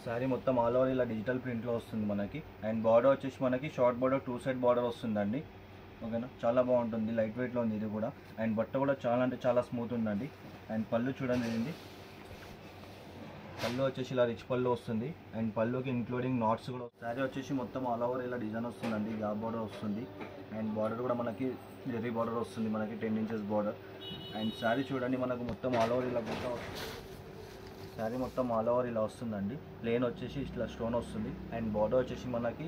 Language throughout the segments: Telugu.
శారీ మొత్తం ఆల్ ఓవర్ ఇలా డిజిటల్ ప్రింట్లో వస్తుంది మనకి. అండ్ బార్డర్ వచ్చేసి మనకి షార్ట్ బార్డర్ 2 సైడ్ బార్డర్ వస్తుందండి. ఓకేనా, చాలా బాగుంటుంది, లైట్ వెయిట్లో ఉంది ఇది కూడా. అండ్ బట్ట కూడా చాలా అంటే చాలా స్మూత్ ఉందండి. అండ్ పళ్ళు చూడండి, ఇది పళ్ళు వచ్చేసి ఇలా రిచ్ పళ్ళు వస్తుంది. అండ్ పళ్ళుకి ఇంక్లూడింగ్ నాట్స్ కూడా. శారీ వచ్చేసి మొత్తం ఆల్ ఓవర్ ఇలా డిజైన్ వస్తుందండి, గ్యాప్ బార్డర్ వస్తుంది. అండ్ బార్డర్ కూడా మనకి జెర్రీ బార్డర్ వస్తుంది మనకి 10 ఇంచెస్ బార్డర్. అండ్ శారీ చూడండి మనకు మొత్తం ఆల్ ఓవర్ ఇలా శారీ మొత్తం ఆల్ ఓవర్ ఇలా వస్తుందండి. ప్లేన్ వచ్చేసి ఇట్లా స్టోన్ వస్తుంది. అండ్ బార్డర్ వచ్చేసి మనకి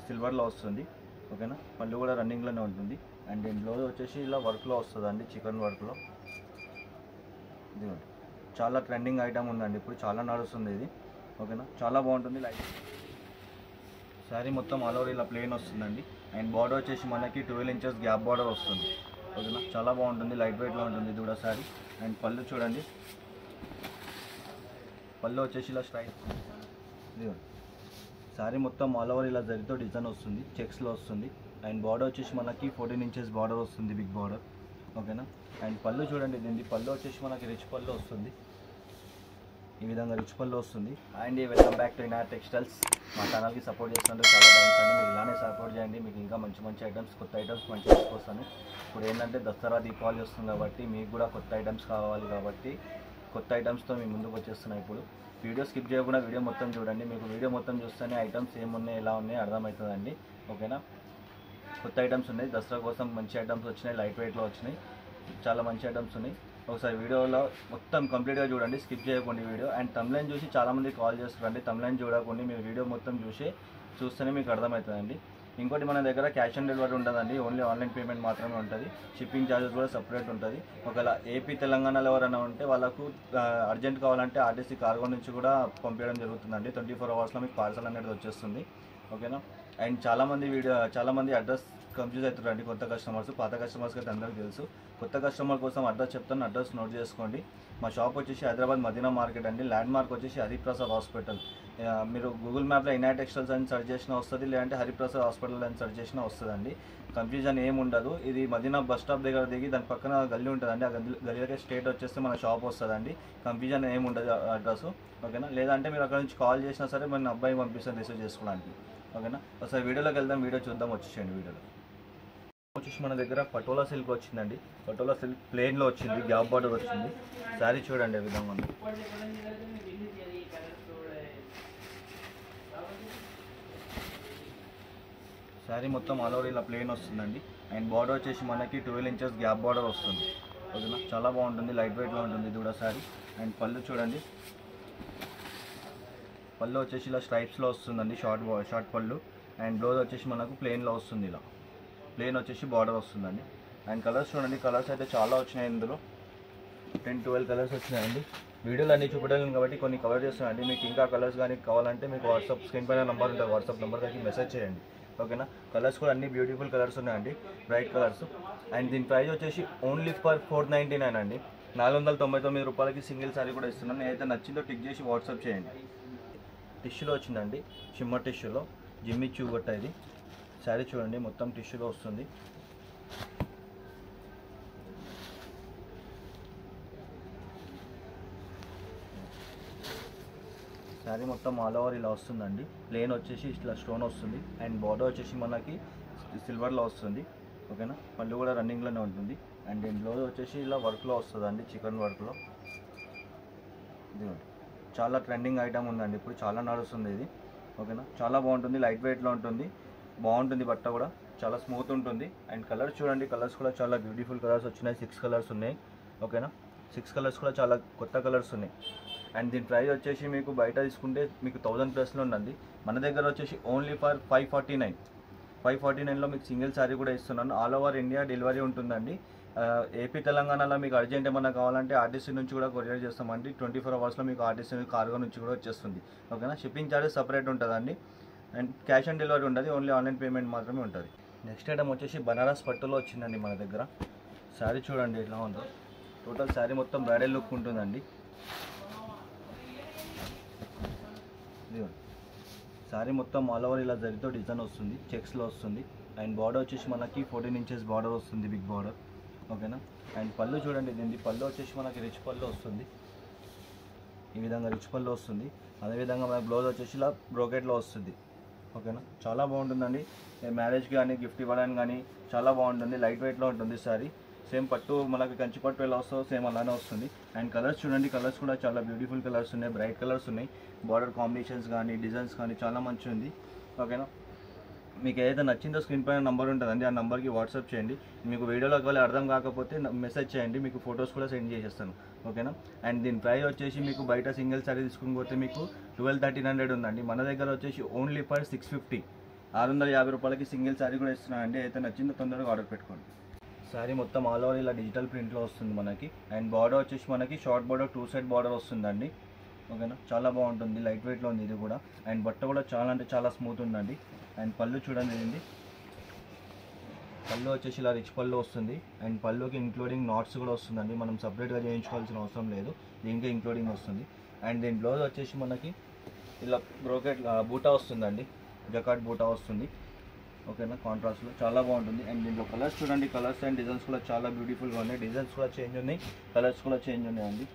సిల్వర్లో వస్తుంది. ఓకేనా, పళ్ళు కూడా రన్నింగ్లోనే ఉంటుంది. అండ్ దీని బ్లౌజ్ వచ్చేసి ఇలా వర్క్లో వస్తుందండి, చికెన్ వర్క్లో. ఇదిగోండి, చాలా ట్రెండింగ్ ఐటమ్ ఉందండి, ఇప్పుడు చాలా నడుస్తుంది ఇది. ఓకేనా, చాలా బాగుంటుంది. లైట్ శారీ మొత్తం ఆల్ ఓవర్ ఇలా ప్లేన్ వస్తుందండి. అండ్ బార్డర్ వచ్చేసి మనకి 12 ఇంచెస్ గ్యాప్ బార్డర్ వస్తుంది. ఓకేనా, చాలా బాగుంటుంది, లైట్ వెయిట్లో ఉంటుంది ఇది కూడా శారీ. అండ్ పళ్ళు చూడండి, పళ్ళు వచ్చేసి ఇలా స్ట్రైట్. ఇదిగోండి, శారీ మొత్తం ఆల్ ఓవర్ ఇలా జరితో డిజైన్ వస్తుంది, చెక్స్లో వస్తుంది. అండ్ బార్డర్ వచ్చేసి మనకి 14 ఇంచెస్ బార్డర్ వస్తుంది, బిగ్ బార్డర్. ఓకేనా, అండ్ పళ్ళు చూడండి, దీనికి పళ్ళు వచ్చేసి మనకి రిచ్ పళ్ళు వస్తుంది, ఈ విధంగా రిచ్ పళ్ళు వస్తుంది. And welcome back to Inayat textiles. మా ఛానల్కి సపోర్ట్ చేస్తున్నందుకు చాలా థ్యాంక్స్ అండి. మీరు ఇలానే సపోర్ట్ చేయండి, మీకు ఇంకా మంచి మంచి ఐటమ్స్, కొత్త ఐటమ్స్ మంచిగా తీసుకొస్తాను. ఇప్పుడు ఏంటంటే దసరా దీపావళి వస్తుంది కాబట్టి మీకు కూడా కొత్త ఐటమ్స్ కావాలి కాబట్టి కొత్త ఐటమ్స్తో మీ ముందుకు వచ్చేస్తున్నాయి. ఇప్పుడు వీడియో స్కిప్ చేయకుండా వీడియో మొత్తం చూడండి, మీకు వీడియో మొత్తం చూస్తేనే ఐటమ్స్ ఏమున్నాయి ఎలా ఉన్నాయి అర్థమవుతుందండి. ఓకేనా, కొత్త ఐటమ్స్ ఉన్నాయి, దసరా కోసం మంచి ఐటమ్స్ వచ్చినాయి, లైట్ వెయిట్లో వచ్చినాయి, చాలా మంచి ఐటమ్స్ ఉన్నాయి. ఒకసారి వీడియోలో మొత్తం కంప్లీట్గా చూడండి, స్కిప్ చేయకండి వీడియో. అండ్ తమ్లైన్ చూసి చాలామంది కాల్ చేస్తారండి, తమ్లైన్ చూడకండి, మీరు వీడియో మొత్తం చూస్తేనే మీకు అర్థమవుతుందండి. ఇంకోటి మన దగ్గర క్యాష్ ఆన్ డెలివరీ ఉండదండి, ఓన్లీ ఆన్లైన్ పేమెంట్ మాత్రమే ఉంటుంది. షిప్పింగ్ ఛార్జెస్ కూడా సపరేట్ ఉంటుంది. ఒకవేళ ఏపీ తెలంగాణలో ఎవరైనా ఉంటే వాళ్ళకు అర్జెంట్ కావాలంటే ఆర్టీసీ కార్గో నుంచి కూడా పంపించడం జరుగుతుందండి. 24 అవర్స్లో మీకు పార్సల్ అనేది వచ్చేస్తుంది. ఓకేనా, అండ్ చాలామంది అడ్రస్ కన్ఫ్యూజ్ అవుతారండి, కొత్త కస్టమర్స్. పాత కస్టమర్స్కి అయితే అందరికీ తెలుసు. కొత్త కస్టమర్ కోసం అడ్రస్ చెప్తాను, అడ్రస్ నోట్ చేసుకోండి. మా షాప్ వచ్చేసి హైదరాబాద్ మదీనా మార్కెట్ అండి. ల్యాండ్ మార్క్ వచ్చేసి హరిప్రసాద్ హాస్పిటల్. మీరు గూగుల్ మ్యాప్లో ఇనాయత్ టెక్స్టైల్స్ అని సెర్చ్ చేసినా వస్తుంది, లేదంటే హరిప్రసాద్ హాస్పిటల్ అని సెర్చ్ చేసినా వస్తుందండి. కన్ఫ్యూజన్ ఏమి ఉండదు. ఇది మదీనా బస్ స్టాప్ దగ్గర దిగి దాని పక్కన గల్లీ ఉంటుందండి, ఆ గల్లీకి స్ట్రేట్ వచ్చేస్తే మన షాప్ వస్తుందండి. కన్ఫ్యూజన్ ఏమి ఉండదు అడ్రస్. ఓకేనా, లేదంటే మీరు అక్కడ నుంచి కాల్ చేసినా సరే మన అబ్బాయి పంపిస్తాను రిసీవ్ చేసుకోవడానికి. ఓకేనా, ఒకసారి వీడియోలోకి వెళ్దాం, వీడియో చూద్దాం, వచ్చేసేయండి. వీడియోలో వచ్చేసి మన దగ్గర పటోలా సిల్క్ వచ్చిందండి. పటోలా సిల్క్ ప్లెయిన్లో వచ్చింది, గ్యాప్ బార్డర్ వచ్చింది. శారీ చూడండి, ఈ విధంగా ఉంది. శారీ మొత్తం ఆల్ ఓవర్ ఇలా ప్లెయిన్ వస్తుందండి. అండ్ బార్డర్ వచ్చేసి మనకి 12 ఇంచెస్ గ్యాప్ బార్డర్ వస్తుంది. ఓకేనా, చాలా బాగుంటుంది, లైట్ వెయిట్లో ఉంటుంది ఇది కూడా శారీ. అండ్ పళ్ళు చూడండి, పళ్ళు వచ్చేసి ఇలా స్ట్రైప్స్లో వస్తుందండి, షార్ట్ పళ్ళు. అండ్ బ్లౌజ్ వచ్చేసి మనకు ప్లెయిన్లో వస్తుంది, ఇలా ప్లెయిన్ వచ్చేసి బార్డర్ వస్తుందండి. అండ్ కలర్స్ చూడండి, కలర్స్ అయితే చాలా వచ్చినాయి, ఇందులో 10-12 కలర్స్ వచ్చినాయండి. వీడియోలు అన్నీ చూపడం కాబట్టి కొన్ని కవర్ చేస్తున్నాయండి. మీకు ఇంకా కలర్స్ కానీ కావాలంటే మీకు వాట్సాప్ స్క్రీన్ పైన నెంబర్ ఉంటుంది, వాట్సాప్ నెంబర్ దానికి మెసేజ్ చేయండి. ఓకేనా, కలర్స్ కూడా అన్ని బ్యూటిఫుల్ కలర్స్ ఉన్నాయండి, బ్రైట్ కలర్స్. అండ్ దీని ప్రైస్ వచ్చేసి ఓన్లీ ఫర్ 499 అండి. 499 రూపాయలకి సింగిల్ శారీ కూడా ఇస్తున్నాను. నేనైతే నచ్చిందో టిక్ చేసి వాట్సాప్ చేయండి. టిష్యూలో వచ్చిందండి, షిమ్మర్ టిష్యూలో, జిమ్మి చూగొట్ట ఇది. శారీ చూడండి, మొత్తం టిష్యూలో వస్తుంది. శారీ మొత్తం ఆల్ ఓవర్ ఇలా వస్తుందండి. ప్లేన్ వచ్చేసి ఇట్లా స్టోన్ వస్తుంది. అండ్ బార్డర్ వచ్చేసి మనకి సిల్వర్లో వస్తుంది. ఓకేనా, పళ్ళు కూడా రన్నింగ్లోనే ఉంటుంది. అండ్ దీని బ్లౌజ్ వచ్చేసి ఇలా వర్క్లో వస్తుందండి, చికెన్ వర్క్లో. ఇదిగోండి, చాలా ట్రెండింగ్ ఐటమ్ ఉందండి, ఇప్పుడు చాలా నడుస్తుంది ఇది. ఓకేనా, చాలా బాగుంటుంది, లైట్ వెయిట్లో ఉంటుంది, బాగుంటుంది, బట్ట కూడా చాలా స్మూత్ ఉంటుంది. అండ్ కలర్స్ చూడండి, కలర్స్ కూడా చాలా బ్యూటిఫుల్ కలర్స్ వచ్చినాయి, 6 కలర్స్ ఉన్నాయి. ఓకేనా, 6 కలర్స్ కూడా చాలా కొత్త కలర్స్ ఉన్నాయి. అండ్ దీని ప్రైస్ వచ్చేసి మీకు బయట తీసుకుంటే మీకు 1000+ ఉందండి. మన దగ్గర వచ్చేసి ఓన్లీ ఫర్ 549లో మీకు సింగిల్ శారీ కూడా ఇస్తున్నాను. ఆల్ ఓవర్ ఇండియా డెలివరీ ఉంటుందండి. ఏపీ తెలంగాణలో మీకు అర్జెంట్ ఏమన్నా కావాలంటే ఆర్టీసీ నుంచి కూడా కొరియర్ చేస్తామండి. 24 అవర్స్లో మీకు ఆర్టీసీ కార్గో నుంచి కూడా వచ్చేస్తుంది. ఓకేనా, షిప్పింగ్ ఛార్జెస్ సపరేట్ ఉంటుందండి. అండ్ క్యాష్ ఆన్ డెలివరీ ఉండదు, ఓన్లీ ఆన్లైన్ పేమెంట్ మాత్రమే ఉంటుంది. నెక్స్ట్ ఐటమ్ వచ్చేసి బనారస్ పట్టులో వచ్చిందండి మన దగ్గర. శారీ చూడండి ఎట్లా ఉందో, టోటల్ శారీ మొత్తం బ్రైడల్ లుక్ ఉంటుందండి. శారీ మొత్తం ఆల్ ఓవర్ ఇలా జరితో డిజైన్ వస్తుంది, చెక్స్లో వస్తుంది. అండ్ బార్డర్ వచ్చేసి మనకి 14 ఇంచెస్ బార్డర్ వస్తుంది, బిగ్ బార్డర్. ఓకేనా, అండ్ పళ్ళు చూడండి, దీనికి పళ్ళు వచ్చేసి మనకి రిచ్ పళ్ళు వస్తుంది, ఈ విధంగా రిచ్ పళ్ళు వస్తుంది. అదేవిధంగా మనకు బ్లౌజ్ వచ్చేసి ఇలా బ్రోకెట్లో వస్తుంది, ఓకేనా. చాలా బాగుంటుందండి, మ్యారేజ్కి కానీ గిఫ్ట్ ఇవ్వడానికి కానీ చాలా బాగుంటుంది. లైట్ వెయిట్లో ఉంటుంది సారీ. సేమ్ పట్టు మనకి కంచి పట్టు ఎలా వస్తుందో సేమ్ అలానే వస్తుంది. అండ్ కలర్స్ చూడండి, కలర్స్ కూడా చాలా బ్యూటిఫుల్ కలర్స్ ఉన్నాయి, బ్రైట్ కలర్స్ ఉన్నాయి. బార్డర్ కాంబినేషన్స్ కానీ డిజైన్స్ కానీ చాలా మంచిగా ఉంది, ఓకేనా. మీకు ఏదైతే నచ్చిందో స్క్రీన్ పైన నెంబర్ ఉంటుందండి, ఆ నెంబర్కి వాట్సాప్ చేయండి. మీకు వీడియోలో ఒకవేళ అర్థం కాకపోతే మెసేజ్ చేయండి, మీకు ఫొటోస్ కూడా సెండ్ చేసేస్తాను, ఓకేనా. అండ్ దీని ప్రైస్ వచ్చేసి మీకు బయట సింగిల్ సారీ తీసుకుని పోతే మీకు 12,1300 ఉందండి. మన దగ్గర వచ్చేసి ఓన్లీ ఫర్ 650, 650 రూపాయలకి సింగిల్ సారీ కూడా ఇస్తున్నానండి. అయితే నచ్చిందో తొందరగా ఆర్డర్ పెట్టుకోండి. సారీ మొత్తం ఆల్ ఓవర్ ఇలా డిజిటల్ ప్రింట్లో వస్తుంది మనకి. అండ్ బార్డర్ వచ్చేసి మనకి షార్ట్ బార్డర్ 2 సైడ్ బార్డర్ వస్తుందండి, ఓకేనా. చాలా బాగుంటుంది, లైట్ వెయిట్లో ఉంది ఇది కూడా. అండ్ బట్ట కూడా చాలా అంటే చాలా స్మూత్ ఉందండి. అండ్ పళ్ళు చూడండి, ఇది పళ్ళు వచ్చేసి ఇలా రిచ్ పళ్ళు వస్తుంది. అండ్ పళ్ళుకి ఇంక్లూడింగ్ నాట్స్ కూడా వస్తుందండి, మనం సపరేట్గా చేయించుకోవాల్సిన అవసరం లేదు, దీనికి ఇంక్లూడింగ్ వస్తుంది. అండ్ దీని బ్లౌజ్ వచ్చేసి మనకి ఇలా బ్రోకెట్ బూటా వస్తుందండి, జకాట్ బూటా వస్తుంది, ఓకేనా. కాంట్రాస్ట్లో చాలా బాగుంటుంది. అండ్ దీంట్లో కలర్స్ చూడండి, కలర్స్ అండ్ డిజైన్స్ కూడా చాలా బ్యూటిఫుల్గా ఉన్నాయి. డిజైన్స్ కూడా చేంజ్ ఉన్నాయి, కలర్స్ కూడా చేంజ్ ఉన్నాయండి.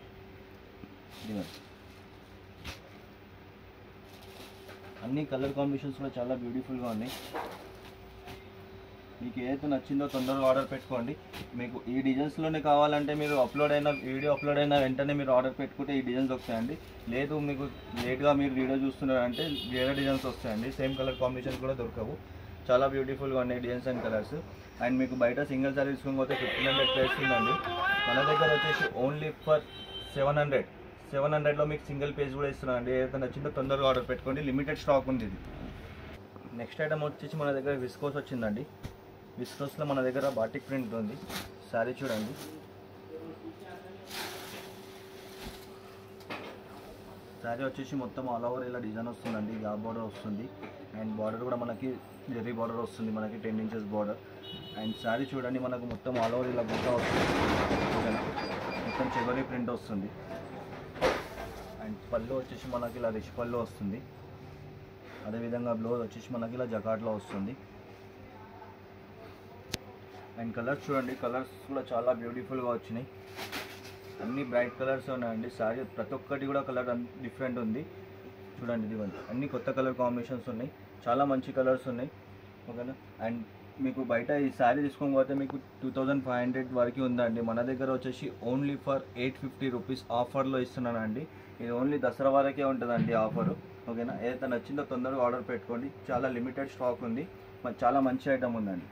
అన్ని కలర్ కాంబినేషన్స్ కూడా చాలా బ్యూటిఫుల్గా ఉన్నాయి. మీకు ఏదైతే నచ్చిందో తొందరగా ఆర్డర్ పెట్టుకోండి. మీకు ఈ డిజైన్స్లోనే కావాలంటే మీరు వీడియో అప్లోడ్ అయిన వెంటనే మీరు ఆర్డర్ పెట్టుకుంటే ఈ డిజైన్స్ వస్తాయండి. లేదు మీకు లేట్గా మీరు వీడియో చూస్తున్నారంటే వేరే డిజైన్స్ వస్తాయండి, సేమ్ కలర్ కాంబినేషన్స్ కూడా దొరకవు. చాలా బ్యూటిఫుల్గా ఉన్నాయి డిజైన్స్ అండ్ కలర్స్. అండ్ మీకు బయట సింగిల్ సారీ తీసుకుని 1500 ప్రైస్ ఉందండి. మన దగ్గర వచ్చేసి ఓన్లీ ఫర్ 700లో మీకు సింగిల్ పేజ్ కూడా ఇస్తున్నానండి. ఏదైతే నచ్చిందో తొందరగా ఆర్డర్ పెట్టుకోండి, లిమిటెడ్ స్టాక్ ఉంది ఇది. నెక్స్ట్ ఐటమ్ వచ్చేసి మన దగ్గర విస్కోస్ వచ్చిందండి. విస్కోస్లో మన దగ్గర బాటిక్ ప్రింట్ ఉంది. శారీ చూడండి, శారీ వచ్చేసి మొత్తం ఆల్ ఓవర్ ఇలా డిజైన్ వస్తుందండి, గ్యాప్ బార్డర్ వస్తుంది. అండ్ బార్డర్ కూడా మనకి జెర్రీ బార్డర్ వస్తుంది, మనకి 10 ఇంచెస్ బార్డర్. అండ్ శారీ చూడండి, మనకు మొత్తం ఆల్ ఓవర్ ఇలా బుట్ట వస్తుంది, మొత్తం చెగరీ ప్రింట్ వస్తుంది. అండ్ పళ్ళు వచ్చేసి మనకి ఇలా రిచ్ పళ్ళు వస్తుంది. అదేవిధంగా బ్లౌజ్ వచ్చేసి మనకి ఇలా జకాట్లో వస్తుంది. అండ్ కలర్స్ చూడండి, కలర్స్ కూడా చాలా బ్యూటిఫుల్గా వచ్చినాయి, అన్ని బ్రైట్ కలర్స్ ఉన్నాయండి. శారీ ప్రతి ఒక్కటి కూడా కలర్ డిఫరెంట్ ఉంది చూడండి, ఇదిగోండి అన్ని కొత్త కలర్ కాంబినేషన్స్ ఉన్నాయి, చాలా మంచి కలర్స్ ఉన్నాయి, ఓకేనా. అండ్ మీకు బయట ఈ శారీ తీసుకొని పోతే మీకు 2500 వరకు ఉందండి. మన దగ్గర వచ్చేసి ఓన్లీ ఫర్ 850 రూపీస్ ఆఫర్లో ఇస్తున్నానండి. ఇది ఓన్లీ దసరా వరకే ఉంటుందండి ఆఫరు, ఓకేనా. ఏదైతే నచ్చిందో తొందరగా ఆర్డర్ పెట్టుకోండి, చాలా లిమిటెడ్ స్టాక్ ఉంది, చాలా మంచి ఐటమ్ ఉందండి.